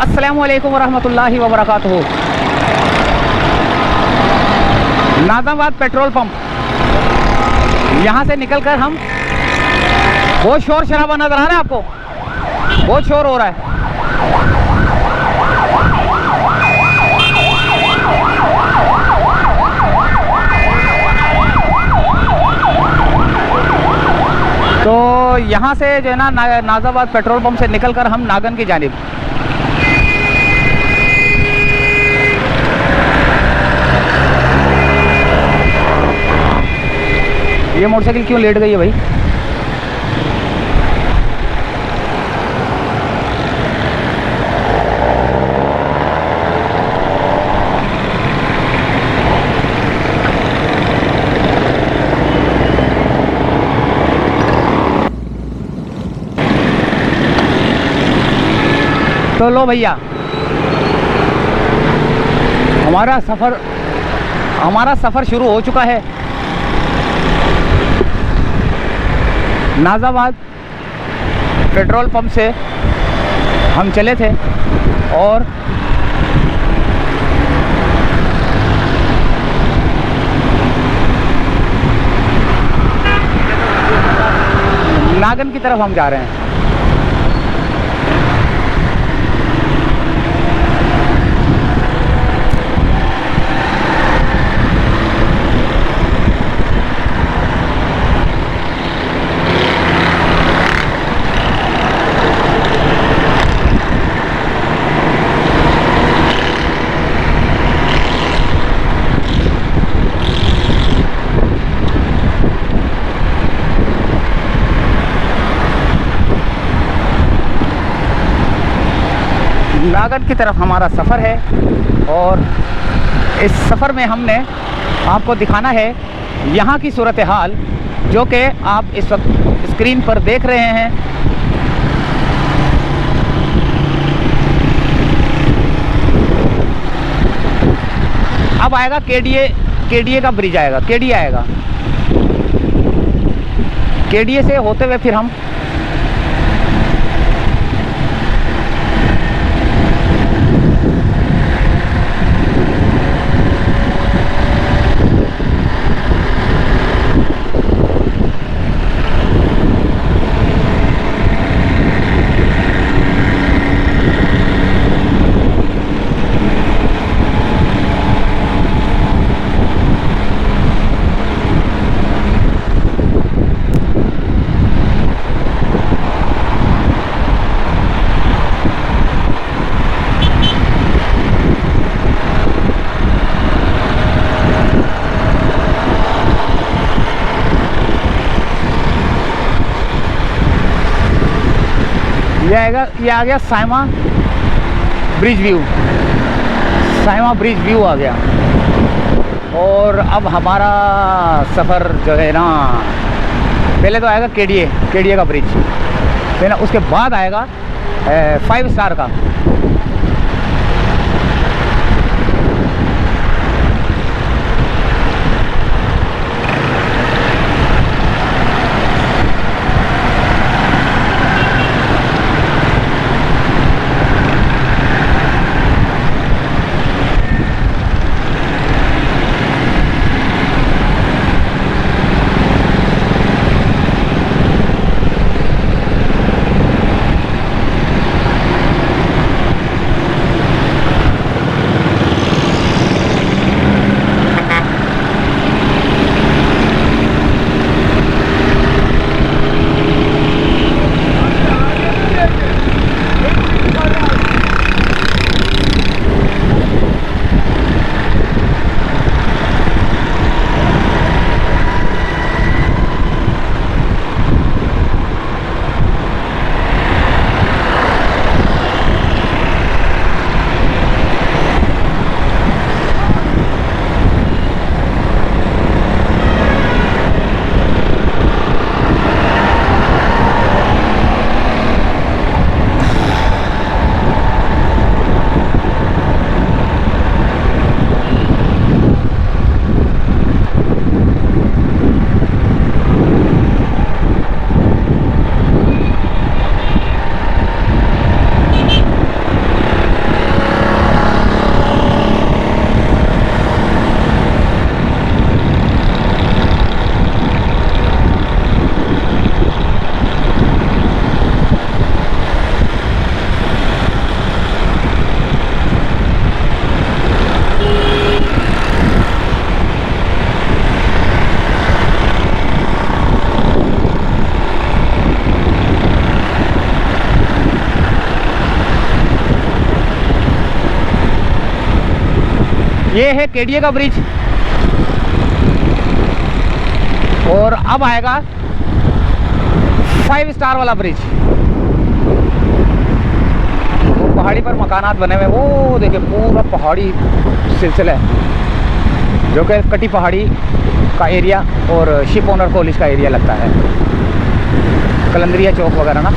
अस्सलामु अलैकुम वरहमतुल्लाहि वबरकातुहू। नाज़ाबाद पेट्रोल पंप, यहाँ से निकलकर हम, बहुत शोर शराबा नज़र आ रहा है आपको, बहुत शोर हो रहा है। तो यहाँ से जो है ना नाज़ाबाद पेट्रोल पंप से निकलकर हम नागन की जानिब, ये मोटरसाइकिल क्यों लेट गई है भाई? तो लो भैया, हमारा सफ़र शुरू हो चुका है। नाज़ाबाद पेट्रोल पंप से हम चले थे और नागन की तरफ हम जा रहे हैं। नागन की तरफ हमारा सफ़र है और इस सफ़र में हमने आपको दिखाना है यहाँ की सूरत हाल, जो कि आप इस वक्त स्क्रीन पर देख रहे हैं। अब आएगा केडीए का ब्रिज आएगा, केडीए आएगा। केडीए से होते हुए फिर हम ये आ गया Saima bridge view. Saima bridge view आ गया और अब हमारा सफ़र जो है ना, पहले तो आएगा केडीए का ब्रिज, फिर ना उसके बाद आएगा 5 स्टार का। ये है केडीए का ब्रिज। और अब आएगा 5 स्टार वाला ब्रिज। वो पहाड़ी पर मकानात बने हुए, वो देखिए पूरा पहाड़ी सिलसिला है जो कि कटी पहाड़ी का एरिया और शिप ओनर कॉलेज का एरिया लगता है, कलंदरिया चौक वगैरह ना।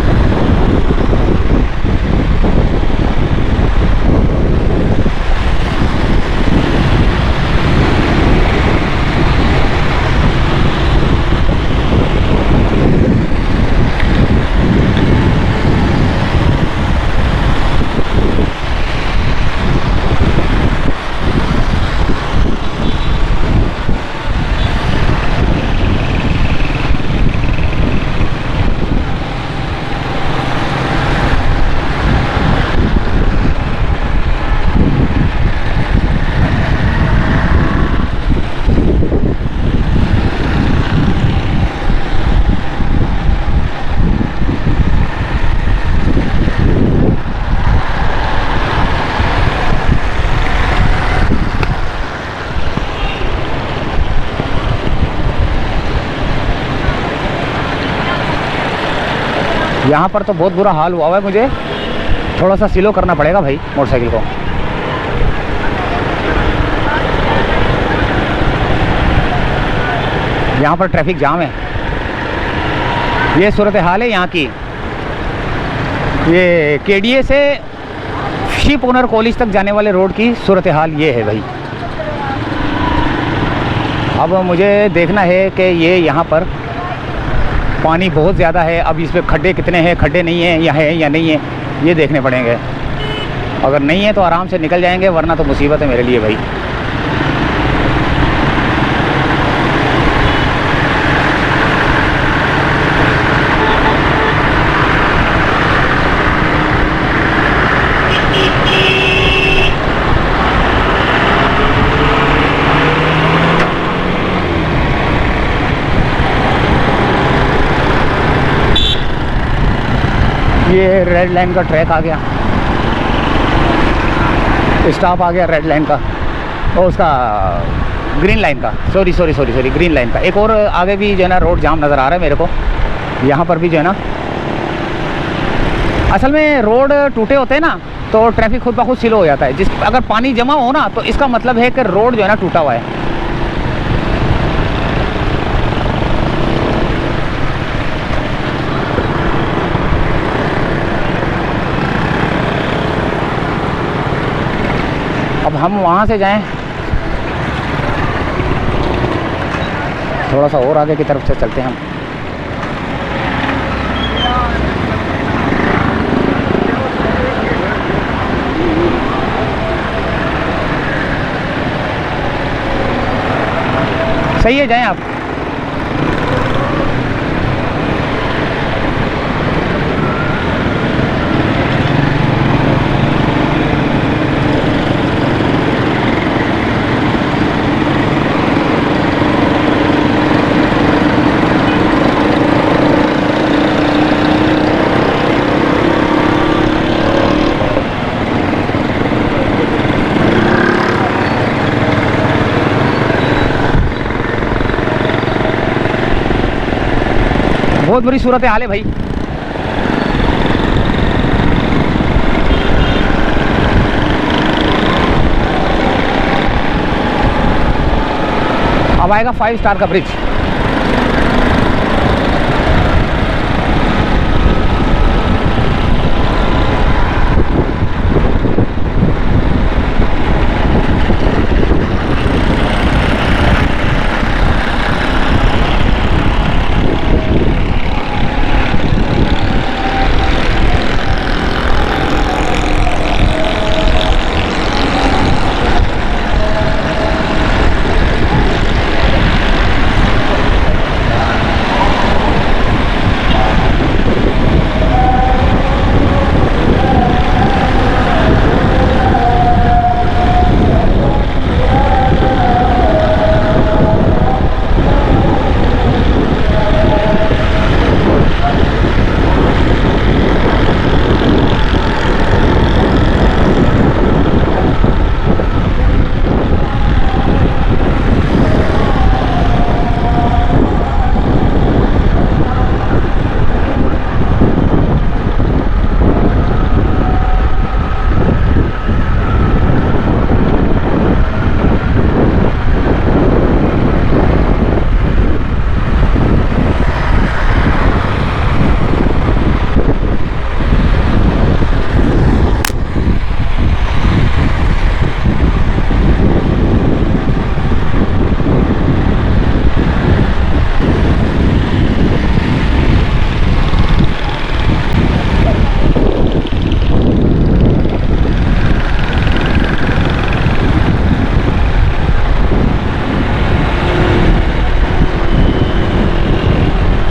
यहाँ पर तो बहुत बुरा हाल हुआ है, मुझे थोड़ा सा स्लो करना पड़ेगा भाई मोटरसाइकिल को। यहाँ पर ट्रैफिक जाम है, ये सूरत हाल है यहाँ की। ये केडीए से शिप ओनर कॉलेज तक जाने वाले रोड की सूरत हाल ये है भाई। अब मुझे देखना है कि ये यहाँ पर पानी बहुत ज़्यादा है, अब इस पर खड्डे कितने हैं, खड्डे नहीं हैं या नहीं है, ये देखने पड़ेंगे। अगर नहीं है तो आराम से निकल जाएंगे, वरना तो मुसीबत है मेरे लिए भाई। ये रेड लाइन का ट्रैक आ गया, स्टॉप आ गया रेड लाइन का, और उसका ग्रीन लाइन का, सॉरी ग्रीन लाइन का। एक और आगे भी जो है ना रोड जाम नज़र आ रहा है मेरे को। यहाँ पर भी जो है ना, असल में रोड टूटे होते हैं ना तो ट्रैफिक खुद ब खुद स्लो हो जाता है। अगर पानी जमा हो ना तो इसका मतलब है कि रोड जो है ना टूटा हुआ है। अब हम वहाँ से जाएं, थोड़ा सा और आगे की तरफ से चलते हैं हम। सही है, जाएं आप। बहुत बुरी सूरत हाल है भाई। अब आएगा 5 स्टार का ब्रिज।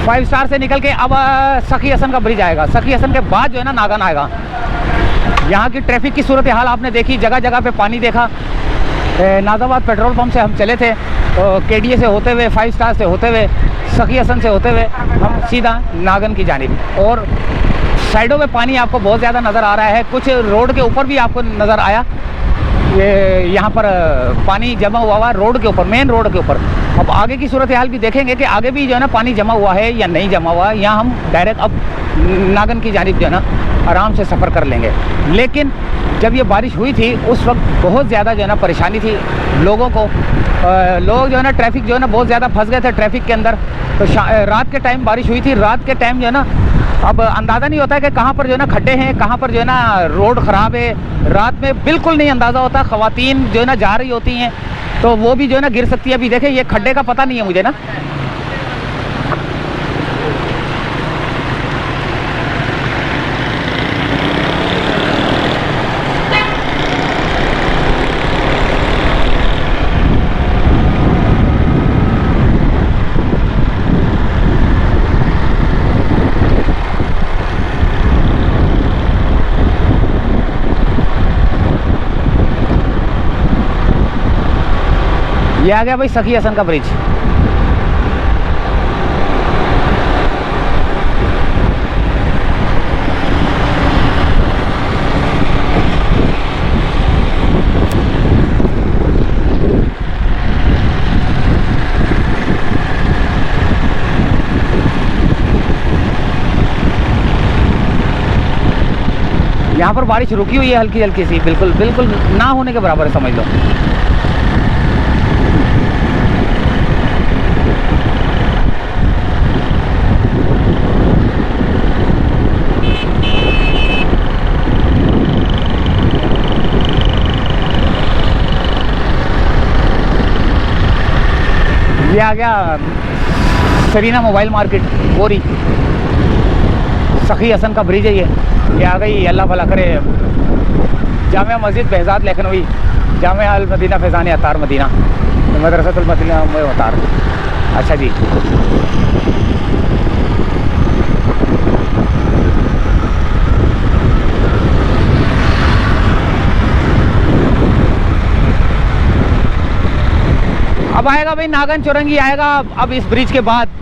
5 स्टार से निकल के अब सखी हसन का ब्रिज आएगा। सखी हसन के बाद जो है ना नागन आएगा। यहाँ की ट्रैफिक की सूरत हाल आपने देखी, जगह जगह पे पानी देखा। नाजाबाद पेट्रोल पंप से हम चले थे तो KDA से होते हुए 5 स्टार से होते हुए सखी हसन से होते हुए हम सीधा नागन की जानिब, और साइडों में पानी आपको बहुत ज़्यादा नज़र आ रहा है। कुछ रोड के ऊपर भी आपको नज़र आया, ये यहाँ पर पानी जमा हुआ हुआ रोड के ऊपर, मेन रोड के ऊपर। अब आगे की सूरत हाल भी देखेंगे कि आगे भी जो है ना पानी जमा हुआ है या नहीं जमा हुआ है। यहाँ हम डायरेक्ट अब नागन की जानिब जो है ना आराम से सफ़र कर लेंगे। लेकिन जब ये बारिश हुई थी उस वक्त बहुत ज़्यादा जो है ना परेशानी थी लोगों को। लोग जो है ना ट्रैफिक जो है ना बहुत ज़्यादा फंस गए थे ट्रैफिक के अंदर। तो रात के टाइम बारिश हुई थी, रात के टाइम जो है ना अब अंदाज़ा नहीं होता है कि कहाँ पर जो है ना खड्डे हैं, कहाँ पर जो है ना रोड ख़राब है। रात में बिल्कुल नहीं अंदाज़ा होता। ख़वातीन जो है ना जा रही होती हैं तो वो भी जो है ना गिर सकती है। अभी देखें ये खड्डे का पता नहीं है मुझे ना। ये आ गया भाई सखी हसन का ब्रिज। यहाँ पर बारिश रुकी हुई है हल्की हल्की सी, बिल्कुल बिल्कुल ना होने के बराबर है समझ लो। ये आ गया सरीना मोबाइल मार्केट गोरी। सखी हसन का ब्रिज है ये आ गई। अल्लाह भला करे। जामिया मस्जिद behzad लखनवी, जामिया अल मदीना फैज़ान अतार मदीना, मदरसतुल मदीना में अतार। अच्छा जी, अब आएगा भाई नागन चौरंगी आएगा अब इस ब्रिज के बाद।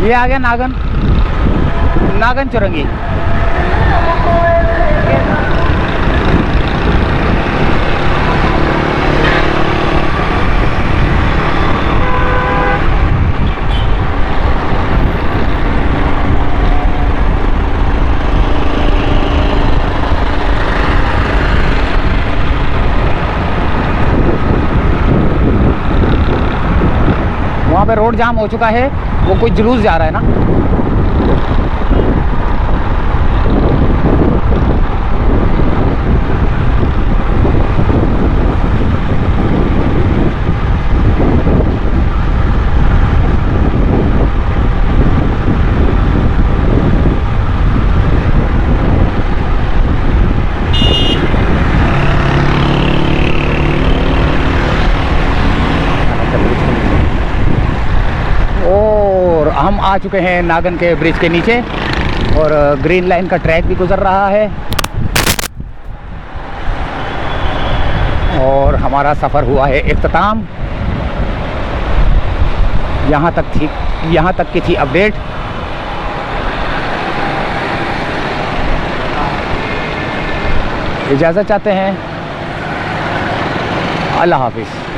ये आ गया नागन चौरंगी। वहाँ पे रोड जाम हो चुका है, वो कोई जुलूस जा रहा है ना। हम आ चुके हैं नागन के ब्रिज के नीचे और ग्रीन लाइन का ट्रैक भी गुजर रहा है और हमारा सफ़र हुआ है इख्तिताम। यहाँ तक की थी अपडेट। इजाज़त चाहते हैं। अल्लाह हाफिज़।